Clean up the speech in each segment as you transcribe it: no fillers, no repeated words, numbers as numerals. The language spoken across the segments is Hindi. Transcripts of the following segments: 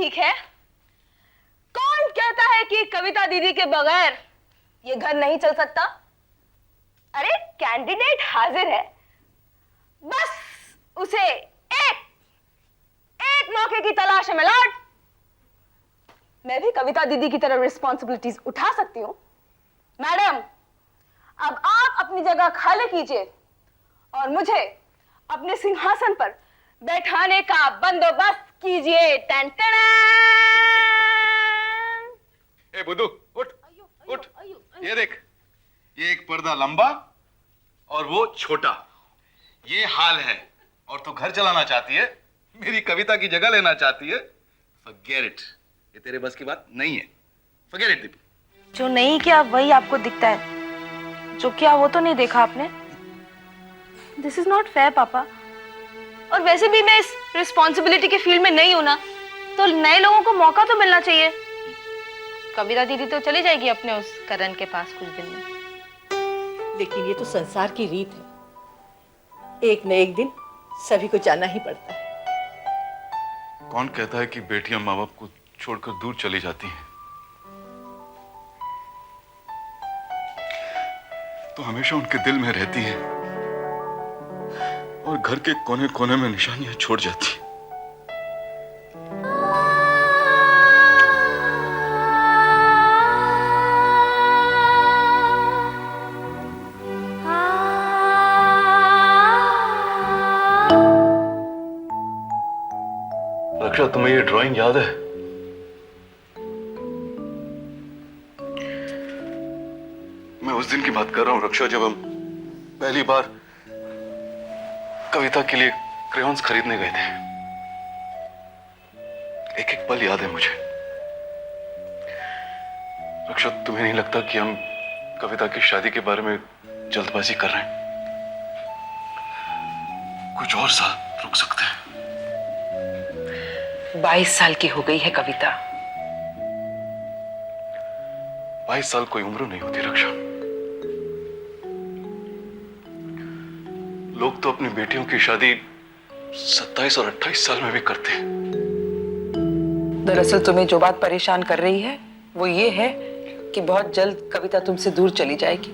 ठीक है। कौन कहता है कि कविता दीदी के बगैर ये घर नहीं चल सकता? अरे कैंडिडेट हाजिर है, बस उसे एक मौके की तलाश है मिलाड। मैं भी कविता दीदी की तरह रिस्पॉन्सिबिलिटीज उठा सकती हूँ। मैडम, अब आप अपनी जगह खाली कीजिए और मुझे अपने सिंहासन पर बैठाने का बंदोबस्त कीजिए। Ton ton. ए बुद्धू, उठ उठ। ये देख, ये एक पर्दा लंबा और वो छोटा, ये हाल है। और तू घर चलाना चाहती है, मेरी कविता की जगह लेना चाहती है। Forget it, ये तेरे बस की बात नहीं है। Forget it Deepu. जो नहीं किया वही आपको दिखता है, जो किया वो तो नहीं देखा आपने। दिस इज नॉट फेयर पापा। और वैसे भी मैं इस रिस्पॉन्सिबिलिटी के फील्ड में नहीं हूं ना, तो नए लोगों को मौका तो मिलना चाहिए। कविता दीदी तो चली जाएगी अपने उस करण के पास कुछ दिन में। लेकिन ये तो संसार की रीत है, एक न एक दिन सभी को जाना ही पड़ता है। कौन कहता है कि बेटियां माँ बाप को छोड़कर दूर चली जाती हैं? तो हमेशा उनके दिल में रहती हैं और घर के कोने कोने में निशानियां छोड़ जाती हैं। रक्षा, तुम्हें ये ड्राइंग याद है? मैं उस दिन की बात कर रहा हूं रक्षा, जब हम पहली बार कविता के लिए क्रेयॉन्स खरीदने गए थे। एक एक पल याद है मुझे। रक्षा, तुम्हें नहीं लगता कि हम कविता की शादी के बारे में जल्दबाजी कर रहे हैं? कुछ और साल रुक सकते हैं। 22 साल की हो गई है कविता। 22 साल कोई उम्र नहीं होती रक्षा। लोग तो अपनी बेटियों की शादी 27 और 28 साल में भी करते हैं। दरअसल तुम्हें जो बात परेशान कर रही है वो ये है कि बहुत जल्द कविता तुमसे दूर चली जाएगी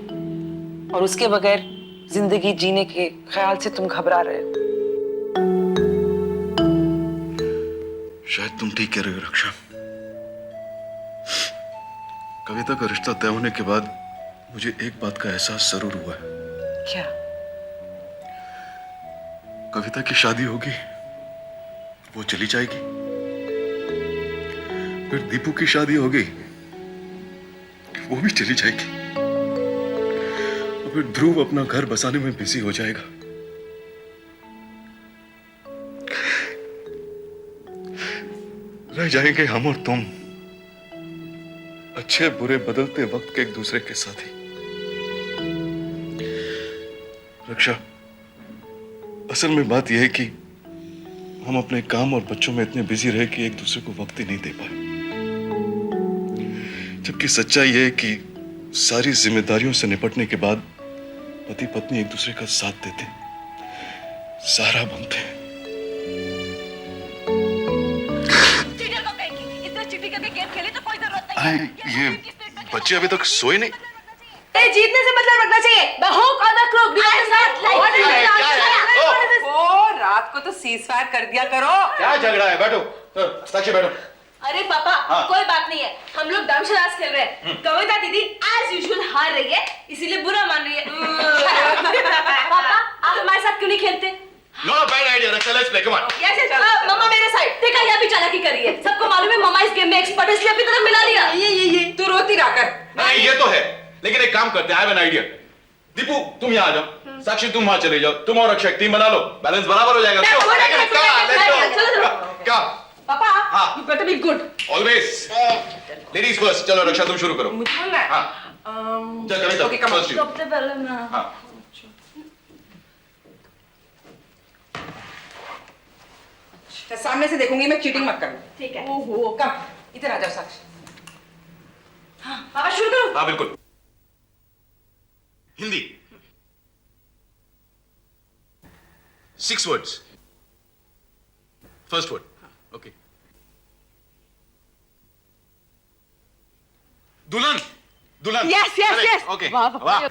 और उसके बगैर जिंदगी जीने के ख्याल से तुम घबरा रहे हो। शायद तुम ठीक कह रहे हो रक्षा। कविता का रिश्ता तय होने के बाद मुझे एक बात का एहसास जरूर हुआ है। क्या? कविता की शादी होगी, वो चली जाएगी। फिर दीपू की शादी होगी, वो भी चली जाएगी। और फिर ध्रुव अपना घर बसाने में बिजी हो जाएगा। रह जाएंगे हम और तुम, अच्छे बुरे बदलते वक्त के एक दूसरे के साथी। रक्षा, असल में बात यह है कि हम अपने काम और बच्चों में इतने बिजी रहे कि एक दूसरे को वक्त ही नहीं दे पाए। जबकि सच्चाई यह है कि सारी जिम्मेदारियों से निपटने के बाद पति पत्नी एक दूसरे का साथ देते, सहारा बनते हैं। ये बच्चे अभी तक सोए नहीं। जीतने से मतलब रखना चाहिए। रात को तो सीज़फायर कर दिया करो। क्या झगड़ा है? बैठो साक्षी, बैठो। अरे पापा, कोई बात नहीं है, हम लोग दमशराज खेल रहे हैं। कविता दीदी एज यूजुअल हार रही है, इसीलिए बुरा मान रही है। पापा, आप हमारे साथ क्यों नहीं खेलते? No bad idea, Raksha, let's play, come on. Yes, मम्मा मेरे साइड। देखा, ये भी चालाकी कर रही है। सबको मालूम है मम्मा इस गेम में एक्सपर्ट है, इसलिए अपनी तरफ मिला लिया। ये तू रोती रहा कर। नहीं, ये तो है, लेकिन एक काम करते हैं, I have an idea. Deepu, तुम यहाँ आ जाओ, साक्षी तुम वहाँ चले जाओ, तुम और अक्षय टीम बना लो, बैलेंस बराबर हो जाएगा। पापा, you better be good. Always. Ladies first. चलो रक्षा, तुम शुरू करो। मुझे बोलना है। हाँ। चल कविता, first you. सबसे पहले मैं। हाँ। तो सामने से देखूंगी मैं, चीटिंग मत करना। ठीक है। ओहो, कम इधर आ जाओ साक्षी। पापा शुरू करो। हाँ बिल्कुल। Hindi 6 words. First word. Okay. दुल्हन दुल्हन। Yes, yes, yes. ओके वाह, वाह। वाह।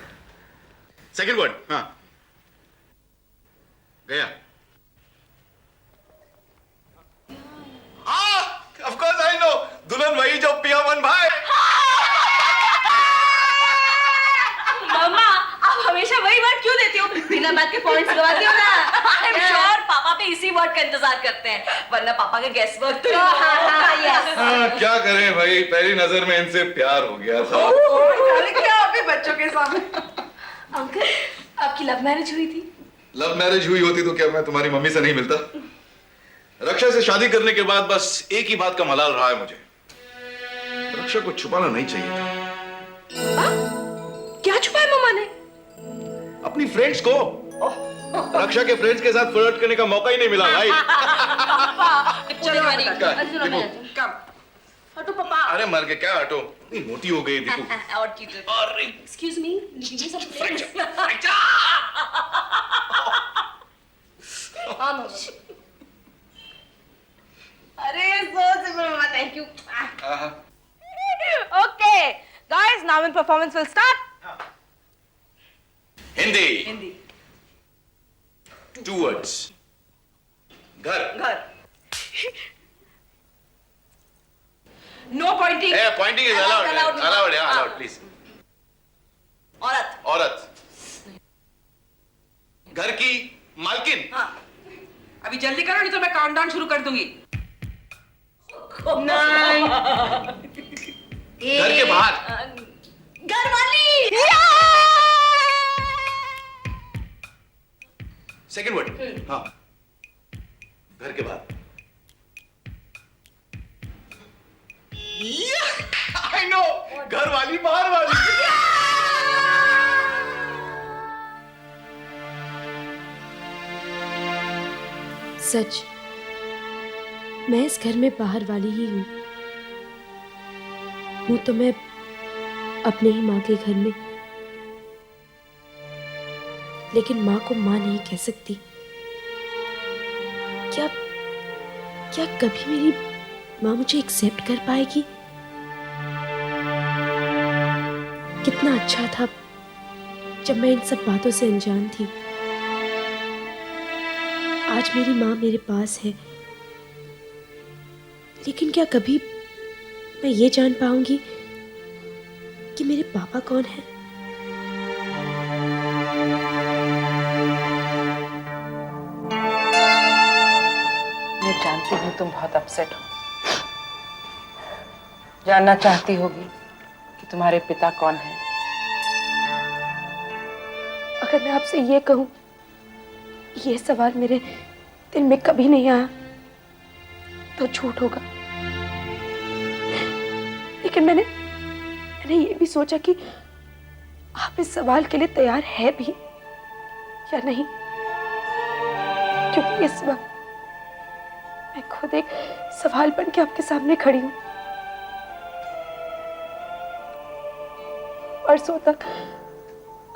Second word. हाँ गया। हाँ ऑफ कोर्स आई नो, दुल्हन वही जो पिया मन भाई। मम्मा आप हमेशा वही वर्ड क्यों देती हो? बिना बात के पॉइंट्स गवाती हो ना। आई एम श्योर पापा पे इसी वर्ड का इंतजार करते हैं, वरना पापा का गेस वर्क तो यस। हाँ, क्या करें भाई, पहली नजर में इनसे प्यार हो गया था। क्या अभी बच्चों के सामने? अंकल आपकी लव मैरिज हुई थी? लव मैरिज हुई होती तो क्या मैं तुम्हारी मम्मी से नहीं मिलता? रक्षा से शादी करने के बाद बस एक ही बात का मलाल रहा है मुझे, रक्षा को छुपाना नहीं चाहिए था। क्या छुपाया मम्मा ने? अपनी फ्रेंड्स को। रक्षा के फ्रेंड्स के साथ फ्लर्ट करने का मौका ही नहीं मिला भाई। चलो दीपू, हटो पापा। अरे मर के क्या हटो, इतनी मोटी हो गई दीपू। और excuse me, give me some friends. हां मम्मा। अरे सो सिंपल मम्मा, thank you. Okay, guys, now when performance will start. Hindi 2 words। घर। No pointing. Pointing is allowed, allowed please. औरत। घर की मालकिन। अभी जल्दी करो नहीं तो मैं काउंटडाउन शुरू कर दूंगी। घर के बाहर। घर वाली। Second word. हाँ घर के बाहर। आई नो, घर वाली बाहर वाली। सच, मैं इस घर में बाहर वाली ही हूँ तो मैं अपने ही माँ के घर में, लेकिन माँ को माँ नहीं कह सकती। क्या कभी मेरी माँ मुझे एक्सेप्ट कर पाएगी? कितना अच्छा था जब मैं इन सब बातों से अनजान थी। आज मेरी माँ मेरे पास है, लेकिन क्या कभी मैं ये जान पाऊंगी कि मेरे पापा कौन हैं? मैं जानती हूँ तुम बहुत अपसेट हो, जानना चाहती होगी कि तुम्हारे पिता कौन हैं। अगर मैं आपसे ये कहूं, ये सवाल मेरे दिल में कभी नहीं आया तो झूठ होगा। लेकिन मैंने ये भी सोचा कि आप इस सवाल के लिए तैयार है भी या नहीं, क्योंकि इस वक्त मैं खुद एक सवाल बन के आपके सामने खड़ी हूं। परसों तक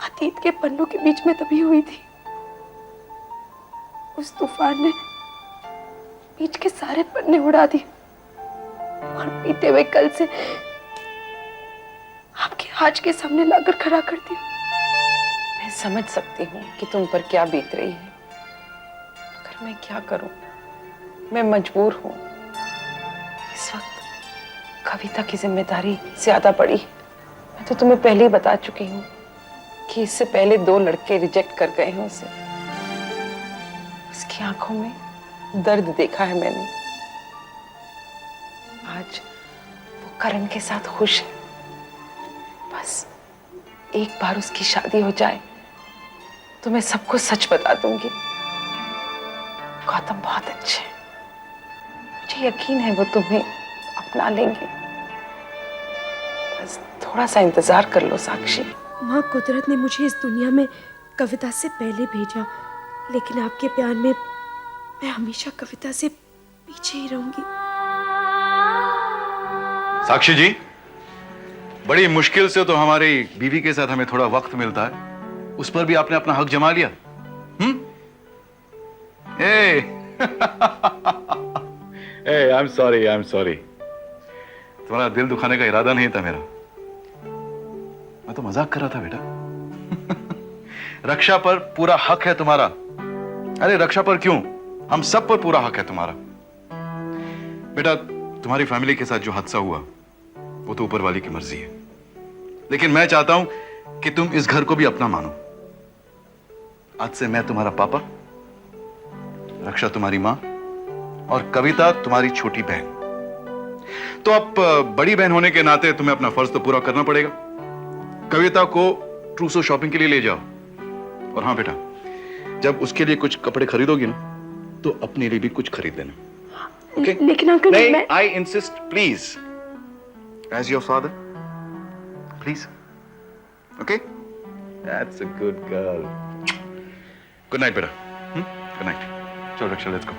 अतीत के पन्नों के बीच में दबी हुई थी। उस तूफान ने बीच के सारे पन्ने उड़ा दिए और बीते हुए कल से आपके आज के सामने लाकर खड़ा कर दिया। मैं समझ सकती हूँ कि तुम पर क्या बीत रही है, मगर मैं क्या करूं, मैं मजबूर हूँ। इस वक्त कविता की जिम्मेदारी ज्यादा बड़ी है। मैं तो तुम्हें पहले ही बता चुकी हूँ कि इससे पहले 2 लड़के रिजेक्ट कर गए हैं उसे। उसकी आंखों में दर्द देखा है मैंने। आज वो करण के साथ खुश है। बस एक बार उसकी शादी हो जाए तो मैं सबको सच बता दूंगी। गौतम बहुत अच्छे हैं, मुझे यकीन है वो तुम्हें अपना लेंगे। बस थोड़ा सा इंतजार कर लो साक्षी। माँ, कुदरत ने मुझे इस दुनिया में कविता से पहले भेजा, लेकिन आपके प्यार में मैं हमेशा कविता से पीछे ही रहूंगी। साक्षी जी, बड़ी मुश्किल से तो हमारी बीवी के साथ हमें थोड़ा वक्त मिलता है, उस पर भी आपने अपना हक जमा लिया। I am sorry. तुम्हारा दिल दुखाने का इरादा नहीं था मेरा। मैं तो मजाक कर रहा था बेटा। रक्षा पर पूरा हक है तुम्हारा। अरे रक्षा पर क्यों, हम सब पर पूरा हक है तुम्हारा। बेटा तुम्हारी फैमिली के साथ जो हादसा हुआ वो तो ऊपर वाली की मर्जी है, लेकिन मैं चाहता हूं कि तुम इस घर को भी अपना मानो। आज से मैं तुम्हारा पापा, रक्षा तुम्हारी मां और कविता तुम्हारी छोटी बहन। तो अब बड़ी बहन होने के नाते तुम्हें अपना फर्ज तो पूरा करना पड़ेगा। कविता को ट्रूसो शॉपिंग के लिए ले जाओ। और हाँ बेटा, जब उसके लिए कुछ कपड़े खरीदोगी ना तो अपने लिए भी कुछ खरीद लेना। Okay? लेकिन अंकल मैं I insist, please. As your father, please. Okay? That's a good girl. Good night, बेटा. Good night. चलो रक्षा, let's go.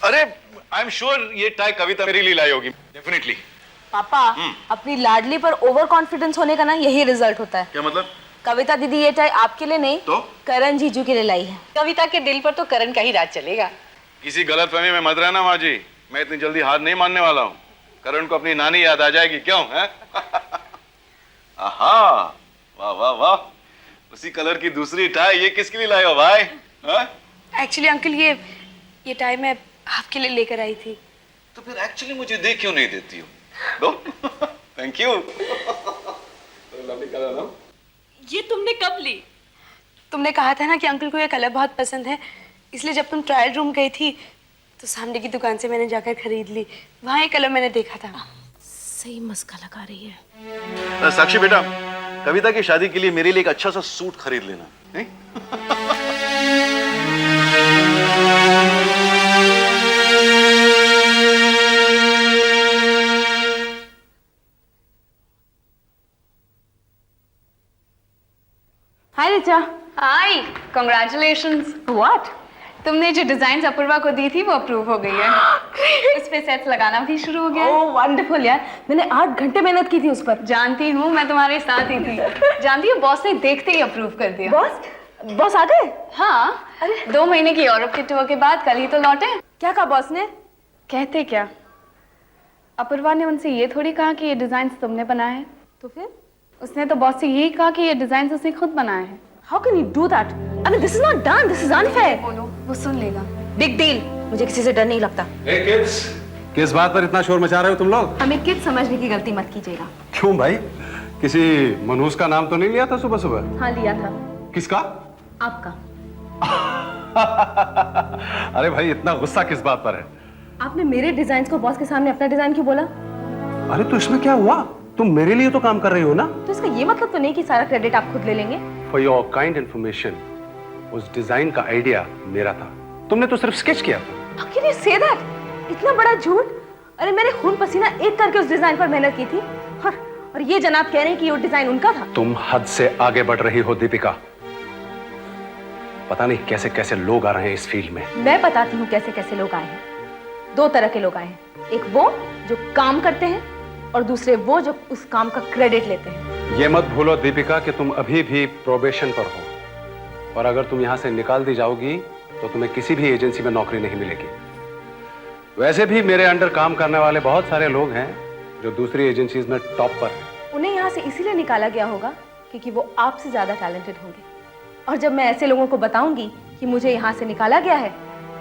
अरे आई एम श्योर ये टाई कविता मेरे लिए लाई होगी, डेफिनेटली। पापा अपनी लाडली पर ओवर कॉन्फिडेंस होने का ना यही रिजल्ट होता है। क्या मतलब? कविता दीदी ये टाई आपके लिए नहीं तो करण जीजू के लिए लाई है। कविता के दिल पर तो करण का ही राज चलेगा। किसी गलतफहमी में मत रहना माँ जी, मैं इतनी जल्दी हार नहीं मानने वाला हूँ। करण को अपनी नानी याद आ जाएगी, क्यों है? आहा, वाह वाह वाह, उसी कलर की दूसरी टाई। ये किसके लिए लाए हो भाई? एक्चुअली अंकल ये टाई मैं आपके लिए लेकर आई थी। तो फिर एक्चुअली मुझे दे क्यों नहीं देती हो? दो। Thank you. लवली कलर ना? ये तुमने कब ली? तुमने कहा था ना कि अंकल को ये कलर बहुत पसंद है, इसलिए जब तुम ट्रायल रूम गई थी तो सामने की दुकान से मैंने जाकर खरीद ली। वहाँ ये कलर मैंने देखा था। सही मस्का लगा रही है। साक्षी बेटा, कविता की शादी के लिए मेरे लिए एक अच्छा सा सूट खरीद लेना, नहीं? हाय रिचा। हाय, कांग्रेचुलेशंस। व्हाट? तुमने जो डिजाइन अपूर्वा को दी थी वो अप्रूव हो गई है। इस पे सेट्स लगाना भी शुरू हो गया है। ओह वंडरफुल यार, मैंने 8 घंटे मेहनत की थी उस पर। जानती हूँ, मैं तुम्हारे साथ ही थी। जानती हूँ, बॉस ने देखते ही अप्रूव कर दिया। बॉस आ गए? हाँ, 2 महीने की यूरोप के टूर के बाद कल ही तो लौटे। क्या कहा बॉस ने? कहते क्या, अपूर्वा ने उनसे ये थोड़ी कहा कि ये डिजाइन तुमने बनाए हैं। तो फिर? उसने तो बॉस से यही कहा कि ये डिजाइन उसने खुद बनाए हैं। How can you do that? I mean, this is not done. This is unfair. बोलो, वो सुन लेगा। Big deal. मुझे किसी से डर नहीं लगता। Hey kids, किस बात पर इतना शोर मचा रहे हो तुम लोग? हमें किड समझने की गलती मत कीजिएगा। क्यों भाई? किसी मनहूस का नाम तो नहीं लिया था सुबह सुबह? हाँ लिया था। किसका? आपका। अरे भाई इतना गुस्सा किस बात पर है? आपने मेरे डिजाइन को बॉस के सामने अपना डिजाइन क्यों बोला? अरे तो इसमें क्या हुआ? तुम मेरे लिए तो काम कर रही हो ना? तो इसका ये मतलब तो नहीं कि सारा क्रेडिट आप खुद ले लेंगे। फॉर योर काइंड इन्फॉर्मेशन, उस डिजाइन का आइडिया मेरा था, तुमने तो सिर्फ स्केच किया था। How can you say that? इतना बड़ा झूठ? अरे मैंने खून पसीना एक करके उस डिजाइन पर मेहनत की थी और ये जनाब कह रहे हैं कि ये डिजाइन उनका था। तुम हद से आगे बढ़ रही हो दीपिका। पता नहीं कैसे कैसे लोग आ रहे हैं इस फील्ड में। मैं बताती हूँ कैसे कैसे लोग आए हैं। 2 तरह के लोग आए हैं, एक वो जो काम करते हैं और दूसरे वो जो उस काम का क्रेडिट लेते हैं। ये मत भूलो दीपिका कि तुम अभी भी प्रोबेशन पर हो और अगर तुम यहां से निकाल दी जाओगी तो तुम्हें किसी भी एजेंसी में नौकरी नहीं मिलेगी। वैसे भी मेरे अंडर काम करने वाले बहुत सारे लोग हैं जो दूसरी एजेंसीज में टॉप पर हैं। उन्हें यहाँ से इसीलिए निकाला गया होगा क्योंकि वो आपसे ज्यादा टैलेंटेड होंगे और जब मैं ऐसे लोगों को बताऊंगी कि मुझे यहाँ से निकाला गया है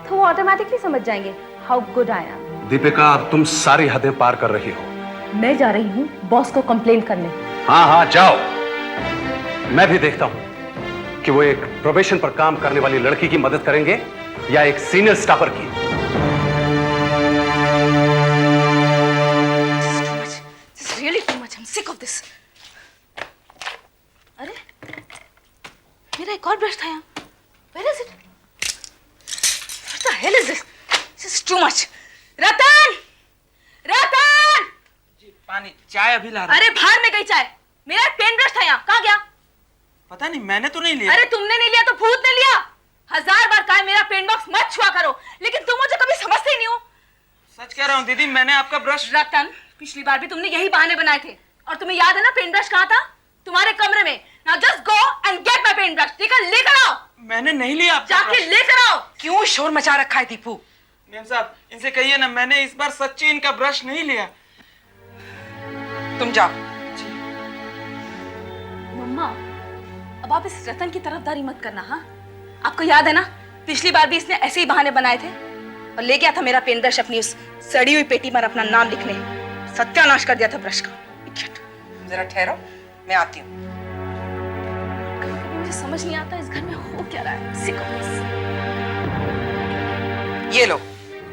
तो वो ऑटोमेटिकली समझ जाएंगे how good I am. Deepika अब तुम सारी हदें पार कर रही हो। मैं जा रही हूँ बॉस को कंप्लेंट करने। हाँ हाँ जाओ, मैं भी देखता हूं कि वो एक प्रोबेशन पर काम करने वाली लड़की की मदद करेंगे या एक सीनियर स्टाफर की। This is really too much. I'm sick of this. अरे मेरा एक और ब्रश था यहाँ। Where is it? What the hell is this? This is too much. रतन! रतन! पानी, चाय अभी ला रहा। अरे बाहर में गई चाय। मेरा एक पेन ब्रश था यहाँ, कहाँ गया? पता नहीं, मैंने तो नहीं लिया। अरे तुमने नहीं लिया तो भूत ने लिया। 1000 बार कहा मेरा पेन बॉक्स मत छुआ करो, लेकिन तुम मुझे कभी समझते ही नहीं हो। सच कह रहा हूँ दीदी, मैंने आपका ब्रश। रतन, पिछली बार भी तुमने यही बहाने बनाए थे और तुम्हें याद है ना पेन ब्रश कहाँ था? तुम्हारे कमरे में। Now just go and get my pen brush. ठीक है, लेकर आओ। मैंने नहीं लिया आपका जाके ब्रश। लेकर आओ। क्यों शोर मचा रखा है दीपू? मैम साहब इनसे कहिए ना, मैंने इस बार सच्ची इनका ब्रश नहीं लिया। तुम जाओ। मम्मा, अब आप इस रतन की तरफदारी मत करना। हाँ, आपको याद है ना, पिछली बार भी इसने ऐसे ही बहाने बनाए थे और ले गया था मेरा पेन ब्रश अपनी उस सड़ी हुई पेटी पर अपना नाम लिखने, सत्यानाश कर दिया था ब्रश का। इडियट। जरा ठहरो, मैं आती हूँ। मुझे समझ नहीं आता इस घर में हो क्या रहा है। Sick of this. ये लो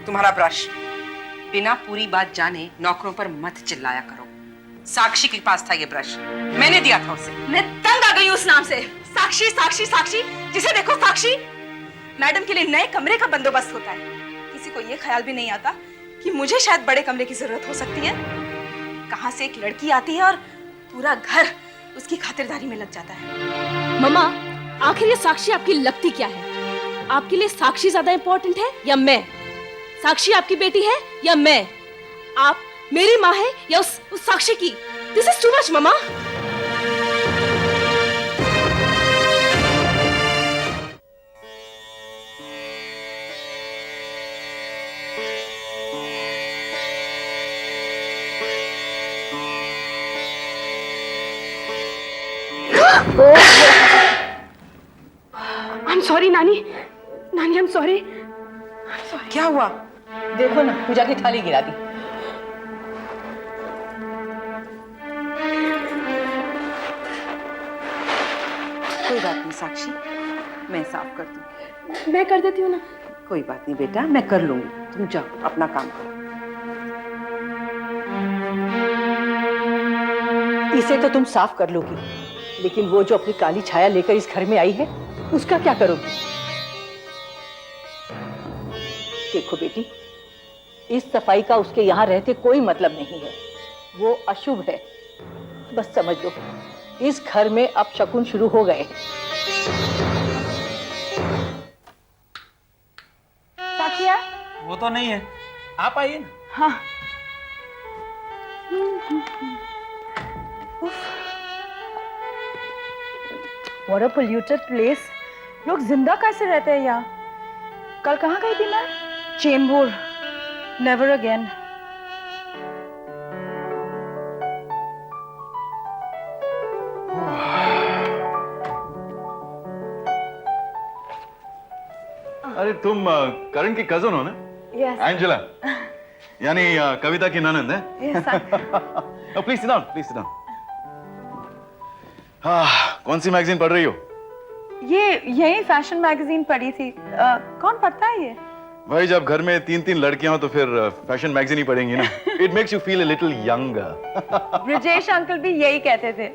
तुम्हारा ब्रश। बिना पूरी बात जाने नौकरों पर मत चिल्लाया करो। साक्षी के पास था ये ब्रश, मैंने दिया था उसे। मैं तंग आ गई उस नाम से। साक्षी साक्षी साक्षी, जिसे देखो साक्षी। मैडम के लिए नए कमरे का बंदोबस्त होता है, किसी को ये ख्याल भी नहीं आता कि मुझे शायद बड़े कमरे की जरूरत हो सकती है। कहां से एक लड़की आती है और पूरा घर उसकी खातिरदारी में लग जाता है। मम्मा, आखिर ये साक्षी आपकी लगती क्या है? आपके लिए साक्षी ज्यादा इंपॉर्टेंट है या मैं? साक्षी आपकी बेटी है या मैं? आप मेरी माँ है या उस साक्षी की? दिस इज टू मच मम्मा। I'm sorry नानी। नानी I'm sorry। क्या हुआ? देखो ना, पूजा की थाली गिरा दी। कोई बात नहीं साक्षी, मैं साफ कर दूँ। मैं कर देती हूँ ना। कोई बात नहीं बेटा, मैं कर लूंगी। तुम जाओ अपना काम करो। इसे तो तुम साफ कर लोगी, लेकिन वो जो अपनी काली छाया लेकर इस घर में आई है, उसका क्या करोगी? देखो बेटी, इस सफाई का उसके यहाँ रहते कोई मतलब नहीं है। वो अशुभ है, बस समझ लो। इस घर में अब शकुन शुरू हो गए। साक्षिया, वो तो नहीं है, आप आइए ना। हाँ। What a polluted place. लोग जिंदा कैसे रहते हैं यहाँ? कल कहाँ गई थी मैं? चेंबूर। Never again. अरे तुम करण की कजन हो ना? Yes. एंजेला, यानी कविता की ननंद है? Yes, please sit down, please sit down. कौन सी मैगजीन पढ़ रही हो? ये यही फैशन मैगजीन पढ़ी थी। कौन पढ़ता है ये? भाई, जब घर में 3-3 लड़कियां हो तो फिर फैशन मैगजीन ही पढ़ेंगी ना। It makes you feel a little younger. Brijesh uncle भी यही कहते थे।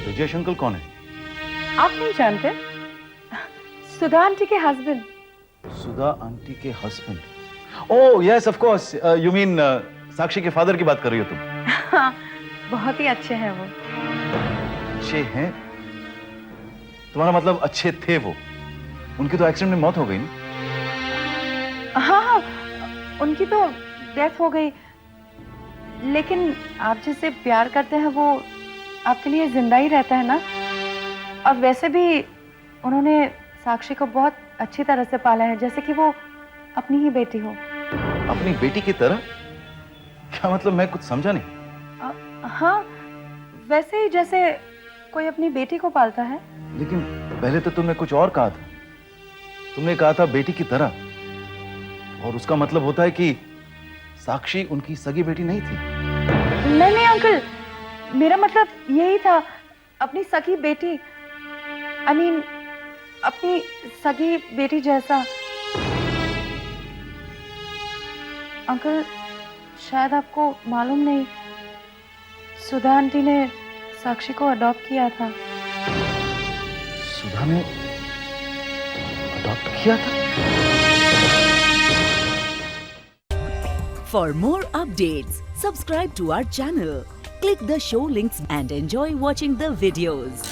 ब्रिजेश अंकल कौन है? आप नहीं जानते? सुधा आंटी के हस्बैंड। सुधा आंटी के husband? Oh yes, of course. You mean Sakshi के फादर की बात कर रही हो तुम? हाँ, बहुत ही अच्छे हैं वो। अच्छे हैं? तुम्हारा मतलब अच्छे थे वो? उनकी तो एक्सीडेंट में मौत हो गई ना? हाँ हाँ, उनकी तो डेथ हो गई, लेकिन आप जिससे प्यार करते हैं वो आपके लिए जिंदा ही रहता है ना। और वैसे भी उन्होंने साक्षी को बहुत अच्छी तरह से पाला है, जैसे कि वो अपनी ही बेटी हो। अपनी बेटी की तरह? क्या मतलब? मैं कुछ समझा नहीं। हाँ, वैसे ही जैसे कोई अपनी बेटी को पालता है। लेकिन पहले तो तुमने कुछ और कहा था। तुमने कहा था बेटी की तरह, और उसका मतलब होता है कि साक्षी उनकी सगी बेटी नहीं थी। नहीं अंकल, मेरा मतलब यही था, अपनी सगी बेटी। आई मीन अपनी सगी बेटी जैसा। अंकल, शायद आपको मालूम नहीं, सुधा आंटी ने साक्षी को अडॉप्ट किया था। सुधा ने अडॉप्ट किया था? For more updates, subscribe to our channel, click the show links and enjoy watching the videos.